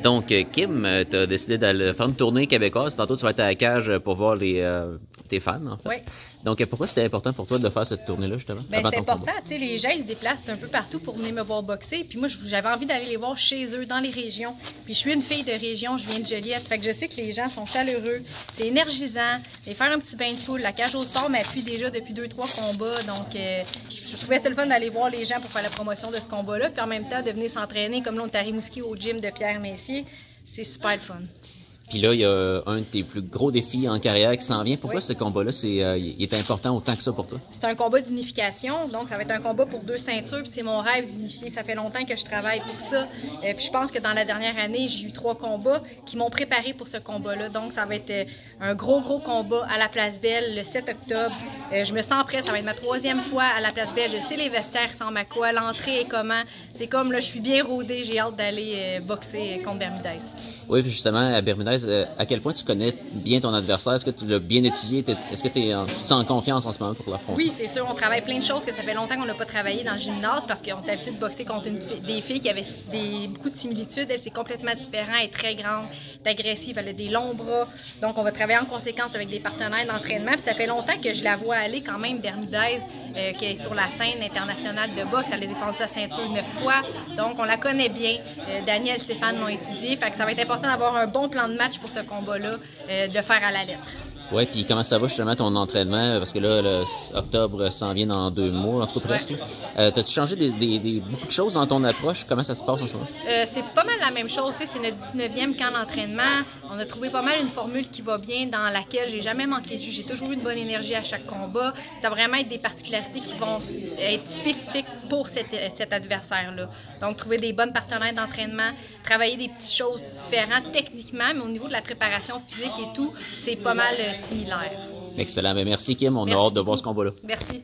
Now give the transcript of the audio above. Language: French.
Donc, Kim, tu as décidé d'aller faire une tournée québécoise. Tantôt, tu vas être à la cage pour voir tes fans, en fait. Oui. Donc, pourquoi c'était important pour toi de faire cette tournée-là, justement? Ben, c'est important. Tu sais, les gens, ils se déplacent un peu partout pour venir me voir boxer. Puis moi, j'avais envie d'aller les voir chez eux, dans les régions. Puis je suis une fille de région, je viens de Joliette. Fait que je sais que les gens sont chaleureux, c'est énergisant. Et faire un petit bain de foule. La cage au sport m'appuie déjà depuis 2-3 combats. Donc, je trouvais ça le fun d'aller voir les gens pour faire la promotion de ce combat-là. Puis en même temps, de venir s'entraîner, comme là, on est à Rimouski au gym de Pierre Messier. C'est super le fun. Puis là, il y a un de tes plus gros défis en carrière qui s'en vient. Pourquoi ce combat-là, il est important autant que ça pour toi? C'est un combat d'unification, donc ça va être un combat pour 2 ceintures, puis c'est mon rêve d'unifier. Ça fait longtemps que je travaille pour ça. Puis je pense que dans la dernière année, j'ai eu 3 combats qui m'ont préparé pour ce combat-là. Donc ça va être un gros combat à la Place Belle le 7 octobre. Je me sens prête, ça va être ma 3e fois à la Place Belle. Je sais les vestiaires ressemblent à quoi, l'entrée est comment. C'est comme là, je suis bien rodée, j'ai hâte d'aller boxer contre Bermudez. Oui, puis justement, à Bermudez, à quel point tu connais bien ton adversaire? Est-ce que tu l'as bien étudié? Est-ce que tu te sens en confiance en ce moment pour l'affronter? Oui, c'est sûr. On travaille plein de choses que ça fait longtemps qu'on n'a pas travaillé dans le gymnase parce qu'on est habitué de boxer contre des filles qui avaient beaucoup de similitudes. Elle, c'est complètement différent. Elle est très grande, elle est agressive, elle a des longs bras. Donc, on va travailler en conséquence avec des partenaires d'entraînement. Puis ça fait longtemps que je la vois aller quand même, Bermudez, qui est sur la scène internationale de boxe. Elle a défendu sa ceinture 9 fois. Donc, on la connaît bien. Daniel, Stéphane m'ont étudié. Fait que ça va être important d'avoir un bon plan de match pour ce combat-là, de faire à la lettre. Oui, puis comment ça va justement ton entraînement? Parce que là, octobre s'en vient dans 2 mois, en tout cas presque. T'as-tu changé beaucoup de choses dans ton approche? Comment ça se passe en ce moment? C'est pas mal la même chose. C'est notre 19e camp d'entraînement. On a trouvé pas mal une formule qui va bien, dans laquelle j'ai jamais manqué de jus. J'ai toujours eu une bonne énergie à chaque combat. Ça va vraiment être des particularités qui vont être spécifiques pour cet adversaire-là. Donc, trouver des bonnes partenaires d'entraînement, travailler des petites choses différentes techniquement, mais au niveau de la préparation physique et tout, c'est pas mal similaire. Excellent. Merci Kim, on a hâte de voir ce combat-là. Merci.